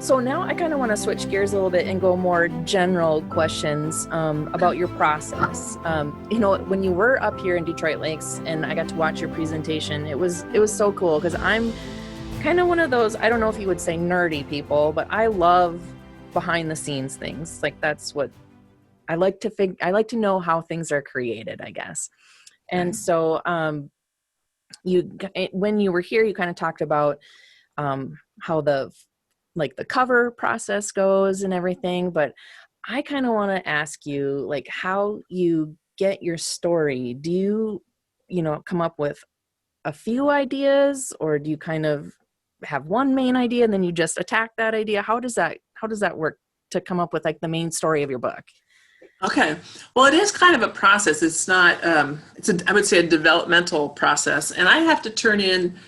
So now I kind of want to switch gears a little bit and go more general questions about your process. When you were up here in Detroit Lakes and I got to watch your presentation, it was so cool because I'm kind of one of those, I don't know if you would say nerdy people, but I love behind the scenes things. Like that's what I like to I like to know how things are created, I guess. And so when you were here, you kind of talked about how the cover process goes and everything, but I kind of want to ask you like how you get your story. Do you come up with a few ideas, or do you kind of have one main idea and then you just attack that idea? How does that work to come up with like the main story of your book? Okay. Well, it is kind of a process. It's not, I would say a developmental process. And I have to turn in,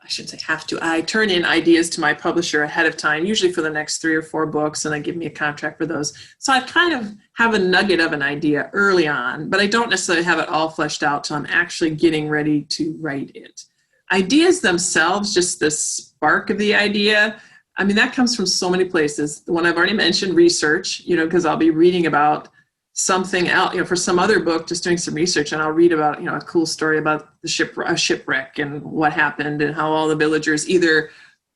I shouldn't say have to, I turn in ideas to my publisher ahead of time, usually for the next 3 or 4 books, and they give me a contract for those. So I kind of have a nugget of an idea early on, but I don't necessarily have it all fleshed out till I'm actually getting ready to write it. Ideas themselves, just the spark of the idea, I mean, that comes from so many places. The one I've already mentioned, research, because I'll be reading about something else, for some other book, just doing some research, and I'll read about, a cool story about a shipwreck and what happened and how all the villagers either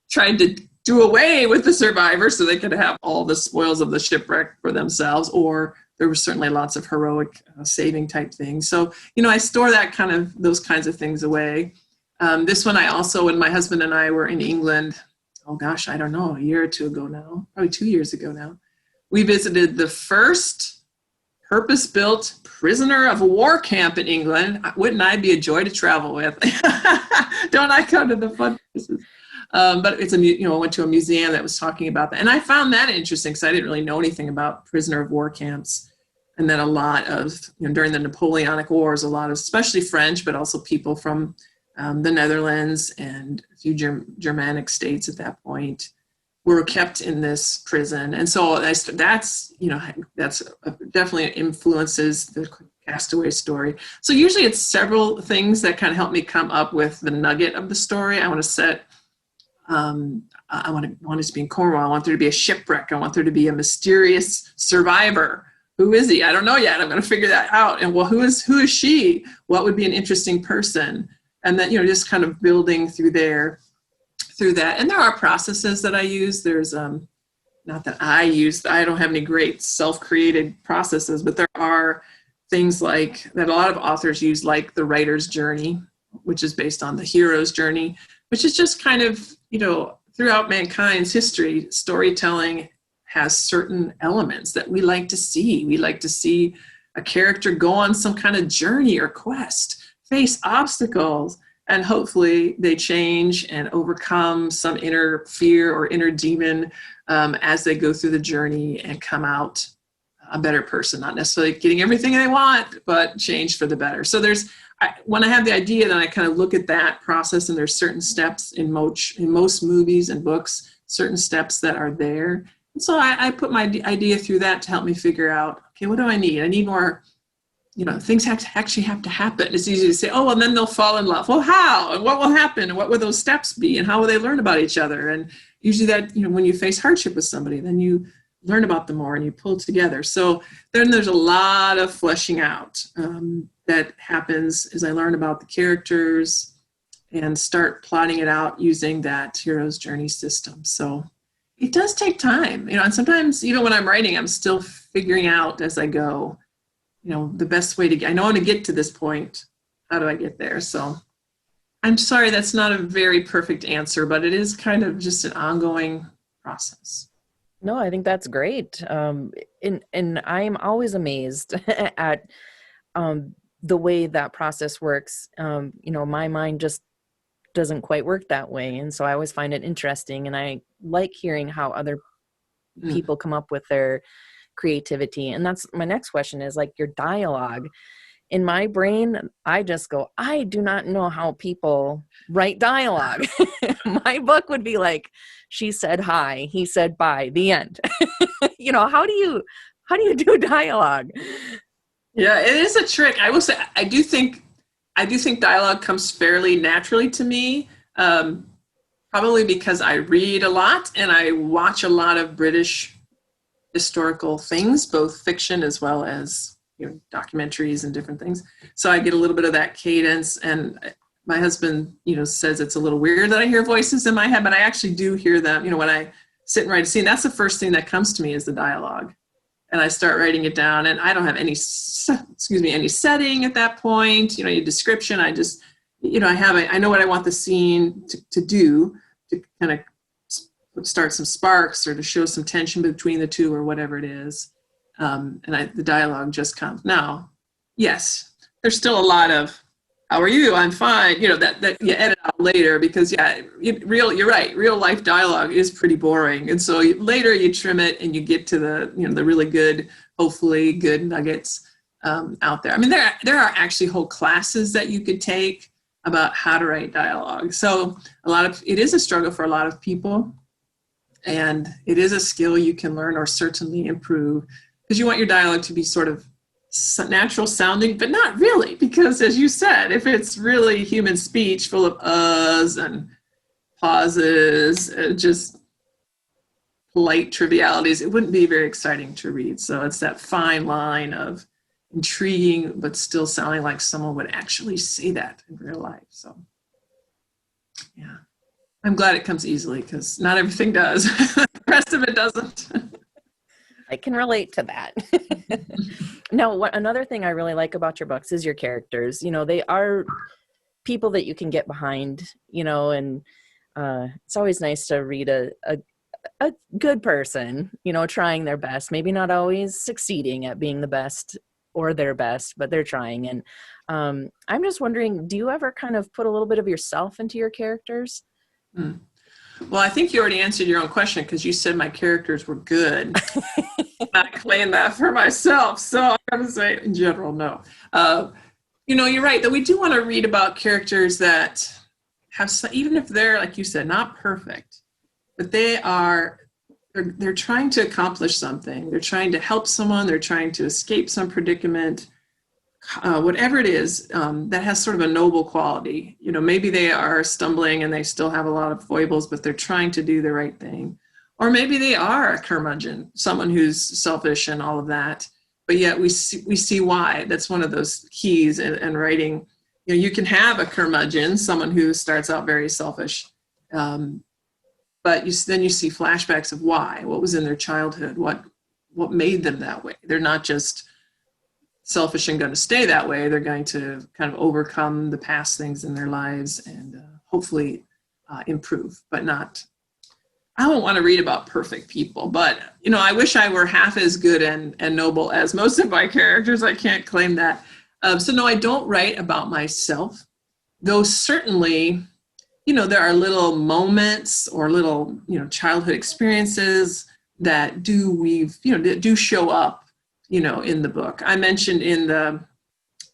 tried to do away with the survivors so they could have all the spoils of the shipwreck for themselves, or there were certainly lots of heroic saving type things. So, I store those kinds of things away. This one I also, when my husband and I were in England, oh gosh, I don't know, a year or 2 ago now, probably 2 years ago now, we visited the first purpose-built prisoner of war camp in England. Wouldn't I be a joy to travel with? Don't I come to the fun places? But it's I went to a museum that was talking about that. And I found that interesting because I didn't really know anything about prisoner of war camps. And then a lot of, during the Napoleonic Wars, a lot of, especially French, but also people from the Netherlands and a few Germanic states at that point were kept in this prison. And so that's definitely influences the Castaway story. So usually it's several things that kind of help me come up with the nugget of the story. I want to set, I want it to be in Cornwall. I want there to be a shipwreck. I want there to be a mysterious survivor. Who is he? I don't know yet. I'm going to figure that out. And well, who is she? What would be an interesting person? And then, just kind of building through that. And there are processes that I use. There's not that I don't have any great self-created processes, but there are things like that a lot of authors use, like the writer's journey, which is based on the hero's journey, which is just kind of, throughout mankind's history, storytelling has certain elements that we like to see. We like to see a character go on some kind of journey or quest, face obstacles, and hopefully they change and overcome some inner fear or inner demon as they go through the journey and come out a better person, not necessarily getting everything they want, but change for the better. So when I have the idea, then I kind of look at that process, and there's certain steps in most movies and books, certain steps that are there. And so I put my idea through that to help me figure out, okay, what do I need? I need more, things actually have to happen. It's easy to say, oh, well, then they'll fall in love. Well, how? And what will happen? And what will those steps be? And how will they learn about each other? And usually that, when you face hardship with somebody, then you learn about them more and you pull together. So then there's a lot of fleshing out that happens as I learn about the characters and start plotting it out using that hero's journey system. So it does take time, and sometimes even when I'm writing, I'm still figuring out as I go, the best way I know how to get to this point. How do I get there? So I'm sorry, that's not a very perfect answer, but it is kind of just an ongoing process. No, I think that's great. And I'm always amazed at the way that process works. My mind just doesn't quite work that way. And so I always find it interesting. And I like hearing how other people come up with their creativity. And that's my next question is like your dialogue. In my brain, I just go, I do not know how people write dialogue. My book would be like, she said hi, he said bye, the end. How do you do dialogue? Yeah, it is a trick. I will say, I do think dialogue comes fairly naturally to me. probably because I read a lot and I watch a lot of British historical things, both fiction as well as documentaries and different things. So I get a little bit of that cadence. And my husband, says it's a little weird that I hear voices in my head, but I actually do hear them. When I sit and write a scene, that's the first thing that comes to me is the dialogue. And I start writing it down, and I don't have any setting at that point, any description. I just, I know what I want the scene to do, to kind of start some sparks or to show some tension between the two or whatever it is. The dialogue just comes. Now, yes, there's still a lot of, how are you? I'm fine. That you edit out later because you're right. Real life dialogue is pretty boring. And so later you trim it and you get to the really good, hopefully good nuggets out there. I mean, there are actually whole classes that you could take about how to write dialogue. So it is a struggle for a lot of people, and it is a skill you can learn or certainly improve, because you want your dialogue to be sort of natural sounding, but not really, because as you said, if it's really human speech full of uhs and pauses, just polite trivialities, it wouldn't be very exciting to read. So it's that fine line of intriguing, but still sounding like someone would actually say that in real life. So yeah, I'm glad it comes easily, because not everything does. The rest of it doesn't. I can relate to that. No, another thing I really like about your books is your characters. They are people that you can get behind, and it's always nice to read a good person, trying their best, maybe not always succeeding at being the best or their best, but they're trying. And I'm just wondering, do you ever kind of put a little bit of yourself into your characters? Well, I think you already answered your own question, because you said my characters were good. I claim that for myself. So I'm going to say in general, no. You're right that we do want to read about characters that have, even if they're, like you said, not perfect, but they're trying to accomplish something. They're trying to help someone. They're trying to escape some predicament. Whatever it is, that has sort of a noble quality. Maybe they are stumbling and they still have a lot of foibles, but they're trying to do the right thing. Or maybe they are a curmudgeon, someone who's selfish and all of that, but yet we see why. That's one of those keys in writing. You can have a curmudgeon, someone who starts out very selfish, but then you see flashbacks of why, what was in their childhood, what made them that way. They're not just selfish and going to stay that way. They're going to kind of overcome the past things in their lives and hopefully improve, but not. I don't want to read about perfect people, but I wish I were half as good and noble as most of my characters. I can't claim that. So no, I don't write about myself, though certainly, there are little moments or little, childhood experiences that do show up, in the book. I mentioned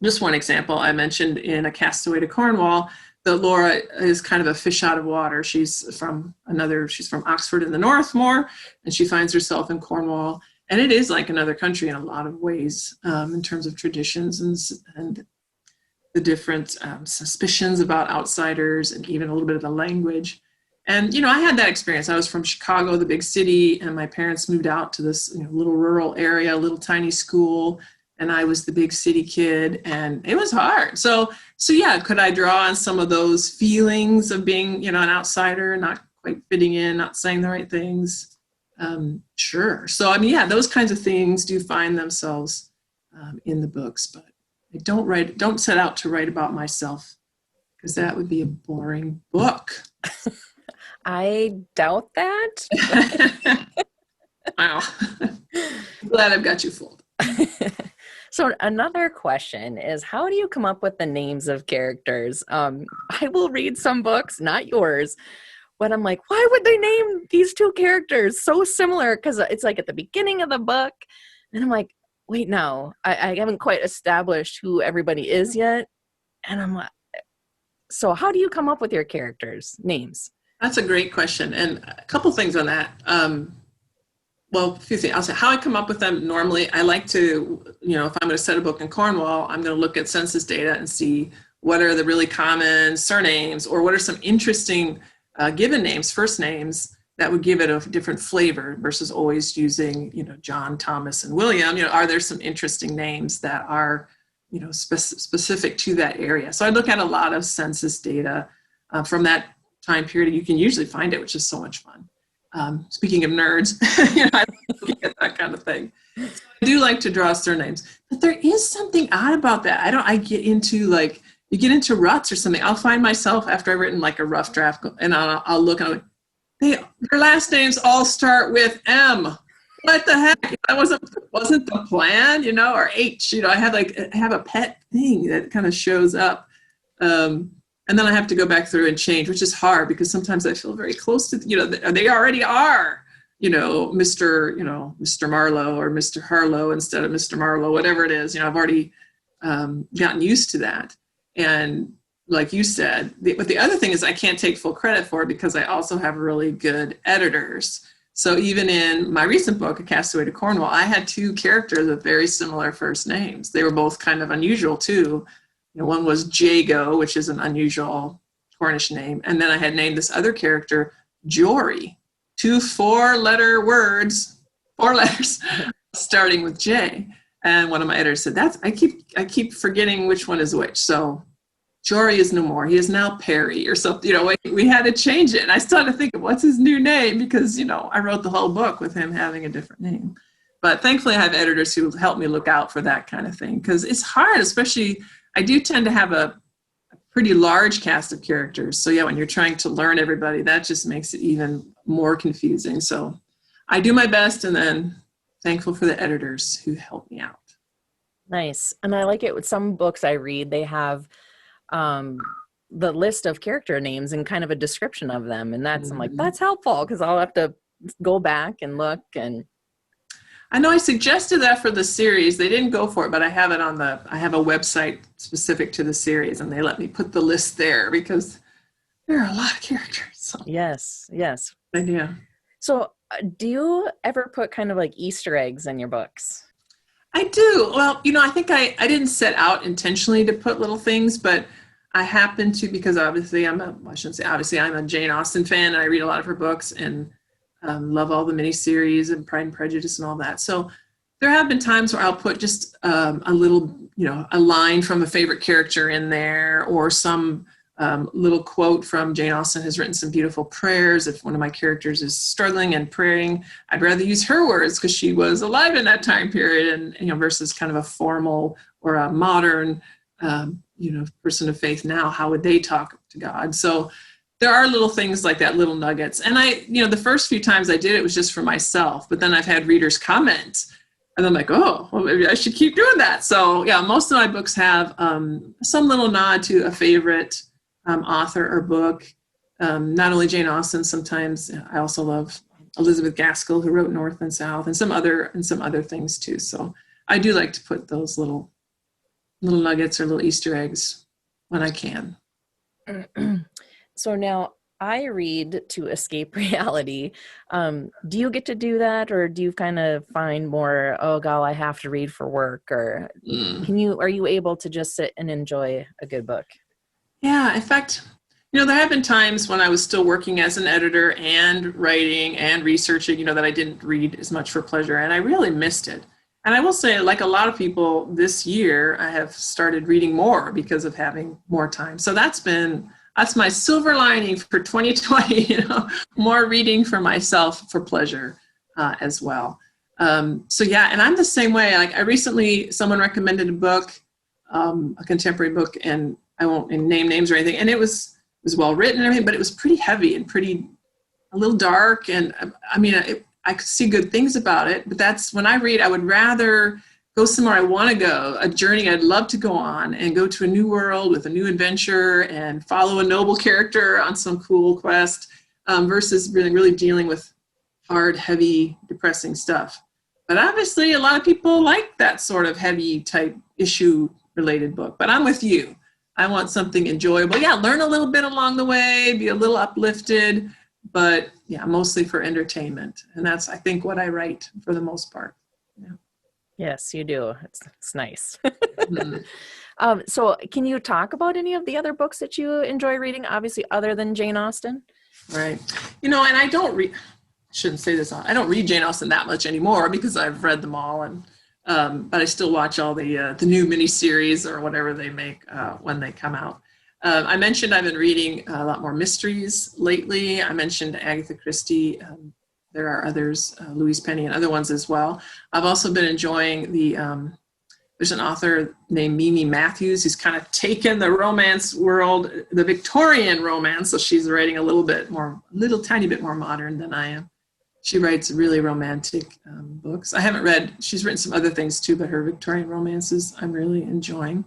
just one example, I mentioned in A Castaway to Cornwall, that Laura is kind of a fish out of water. She's from Oxford in the North more, and she finds herself in Cornwall. And it is like another country in a lot of ways, in terms of traditions and the different suspicions about outsiders, and even a little bit of the language. And, I had that experience. I was from Chicago, the big city, and my parents moved out to this little rural area, little tiny school, and I was the big city kid, and it was hard. So yeah, could I draw on some of those feelings of being, an outsider, not quite fitting in, not saying the right things? Sure. So, those kinds of things do find themselves in the books, but I don't set out to write about myself, because that would be a boring book. I doubt that. Wow. Glad I've got you fooled. So another question is, how do you come up with the names of characters? I will read some books, not yours, but I'm like, why would they name these two characters so similar? Because it's like at the beginning of the book, and I'm like, wait, no, I haven't quite established who everybody is yet. And I'm like, so how do you come up with your characters' names? That's a great question. And a couple things on that. Well, a few things. I'll say how I come up with them. Normally, I like to, if I'm going to set a book in Cornwall, I'm going to look at census data and see what are the really common surnames, or what are some interesting given names, first names, that would give it a different flavor versus always using, John, Thomas, and William. Are there some interesting names that are, specific to that area? So I look at a lot of census data from that time period. You can usually find it, which is so much fun. Speaking of nerds, I look at that kind of thing. So I do like to draw surnames, but there is something odd about that. I get into you get into ruts or something. I'll find myself after I've written like a rough draft, and I'll look and I'm like, their last names all start with M. What the heck? That wasn't the plan, or H. I have a pet thing that kind of shows up, and then I have to go back through and change, which is hard because sometimes I feel very close to, they already are, Mr. Marlowe or Mr. Harlow instead of Mr. Marlowe, whatever it is. I've already gotten used to that, and like you said, but the other thing is I can't take full credit for it because I also have really good editors. So even in my recent book, A Castaway to Cornwall, I had two characters with very similar first names. They were both kind of unusual too. One was Jago, which is an unusual Cornish name. And then I had named this other character Jory, 2 4-letter words, 4 letters, starting with J. And one of my editors said, I keep forgetting which one is which. So Jory is no more. He is now Perry or something. We had to change it. And I still had to think of what's his new name because, I wrote the whole book with him having a different name. But thankfully, I have editors who help me look out for that kind of thing because it's hard, especially I do tend to have a pretty large cast of characters. So yeah, when you're trying to learn everybody, that just makes it even more confusing. So I do my best, and then thankful for the editors who help me out. Nice. And I like it with some books I read, they have the list of character names and kind of a description of them. And I'm like, that's helpful because I'll have to go back and look. And I know I suggested that for the series. They didn't go for it, but I have it I have a website specific to the series, and they let me put the list there because there are a lot of characters. So. Yes. Yeah. So do you ever put kind of like Easter eggs in your books? I do. Well, I think I didn't set out intentionally to put little things, but I happen to, because obviously I'm a Jane Austen fan, and I read a lot of her books and love all the miniseries and Pride and Prejudice and all that. So there have been times where I'll put just a little, a line from a favorite character in there, or some little quote from Jane Austen has written some beautiful prayers. If one of my characters is struggling and praying, I'd rather use her words because she was alive in that time period, and versus kind of a formal or a modern person of faith now. How would they talk to God? So there are little things like that, little nuggets. And the first few times I did it was just for myself, but then I've had readers comment, and I'm like, oh, well, maybe I should keep doing that. So yeah, most of my books have some little nod to a favorite author or book. Not only Jane Austen, sometimes I also love Elizabeth Gaskell, who wrote North and South, and some other things too. So I do like to put those little nuggets or little Easter eggs when I can. So now I read to escape reality. Do you get to do that, or do you kind of find more, oh God, I have to read for work, or are you able to just sit and enjoy a good book? Yeah, in fact, there have been times when I was still working as an editor and writing and researching, that I didn't read as much for pleasure, and I really missed it. And I will say, like a lot of people this year, I have started reading more because of having more time. So that's my silver lining for 2020, more reading for myself for pleasure as well. So yeah, and I'm the same way. Like someone recommended a book, a contemporary book, and I won't name names or anything. And it was well written and everything, but it was pretty heavy and a little dark. And I could see good things about it, but that's when I read, I would rather go somewhere I want to go, a journey I'd love to go on, and go to a new world with a new adventure and follow a noble character on some cool quest, versus really dealing with hard, heavy, depressing stuff. But obviously a lot of people like that sort of heavy type issue related book, but I'm with you. I want something enjoyable. Yeah, learn a little bit along the way, be a little uplifted, but yeah, mostly for entertainment. And that's, I think, what I write for the most part. Yeah. Yes, you do. It's nice. So can you talk about any of the other books that you enjoy reading, obviously, other than Jane Austen? Right. And I don't read, shouldn't say this, I don't read Jane Austen that much anymore because I've read them all, and but I still watch all the new miniseries or whatever they make when they come out. I mentioned I've been reading a lot more mysteries lately. I mentioned Agatha Christie. There are others, Louise Penny and other ones as well. I've also been enjoying there's an author named Mimi Matthews who's kind of taken the romance world, the Victorian romance, so she's writing a little tiny bit more modern than I am. She writes really romantic books. She's written some other things too, but her Victorian romances I'm really enjoying.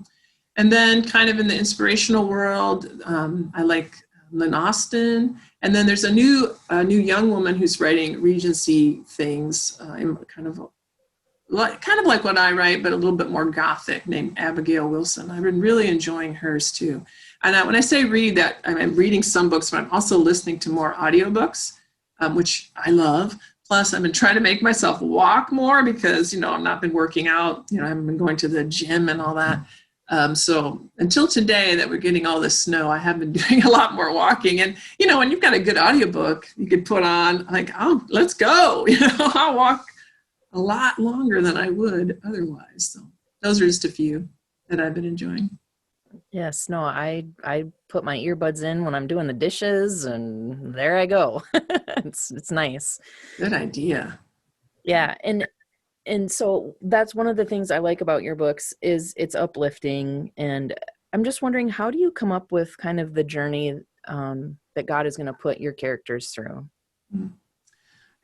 And then kind of in the inspirational world, I like Lynn Austen. And then there's a new young woman who's writing Regency things, kind of like what I write, but a little bit more gothic, named Abigail Wilson. I've been really enjoying hers too. And when I say read, that I'm reading some books, but I'm also listening to more audiobooks, which I love. Plus, I've been trying to make myself walk more because, I've not been working out. I haven't been going to the gym and all that. So until today that we're getting all this snow, I have been doing a lot more walking. And, when you've got a good audiobook, you could put on like, oh, let's go. I'll walk a lot longer than I would otherwise. So those are just a few that I've been enjoying. Yes, no, I put my earbuds in when I'm doing the dishes, and there I go. It's nice. Good idea. Yeah, and so that's one of the things I like about your books is it's uplifting, and I'm just wondering, how do you come up with kind of the journey that God is going to put your characters through?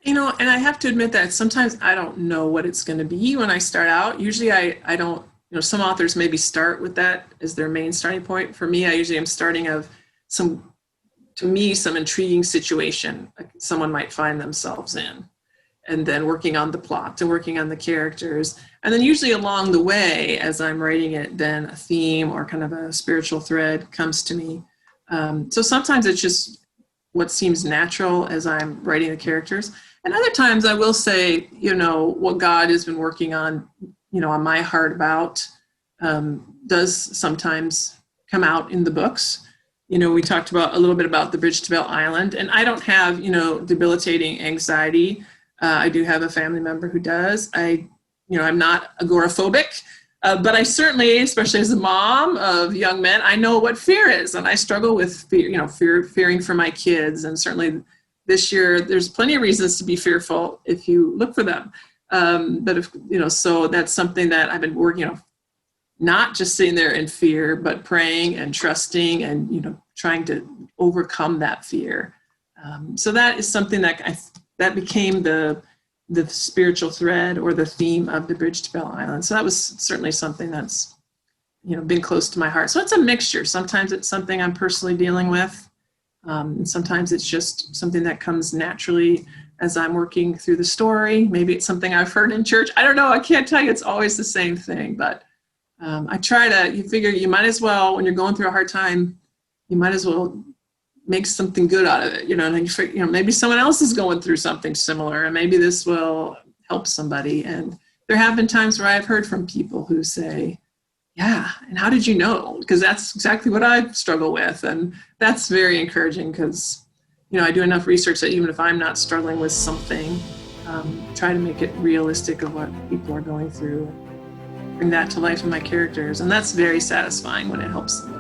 And I have to admit that sometimes I don't know what it's going to be when I start out. Usually I don't, some authors maybe start with that as their main starting point. For me, I usually am starting of some intriguing situation like someone might find themselves in, and then working on the plot and working on the characters. And then usually along the way, as I'm writing it, then a theme or kind of a spiritual thread comes to me. So sometimes it's just what seems natural as I'm writing the characters. And other times I will say, what God has been working on, on my heart about, does sometimes come out in the books. We talked about a little bit about the Bridge to Bell Island, and I don't have, debilitating anxiety. I do have a family member who does. I'm not agoraphobic, but I certainly, especially as a mom of young men, I know what fear is, and I struggle with fear, fearing for my kids. And certainly this year, there's plenty of reasons to be fearful if you look for them. But if, so that's something that I've been working, not just sitting there in fear, but praying and trusting and, trying to overcome that fear. So that is something that became the spiritual thread or the theme of the Bridge to Bell Island. So that was certainly something that's, been close to my heart. So it's a mixture. Sometimes it's something I'm personally dealing with. And sometimes it's just something that comes naturally as I'm working through the story. Maybe it's something I've heard in church. I don't know. I can't tell you it's always the same thing, but I try to, you figure you might as well, when you're going through a hard time, you might as well make something good out of it. And you figure, maybe someone else is going through something similar, and maybe this will help somebody. And there have been times where I've heard from people who say, yeah, and how did you know? Because that's exactly what I struggle with. And that's very encouraging because, I do enough research that even if I'm not struggling with something, try to make it realistic of what people are going through, bring that to life in my characters. And that's very satisfying when it helps somebody.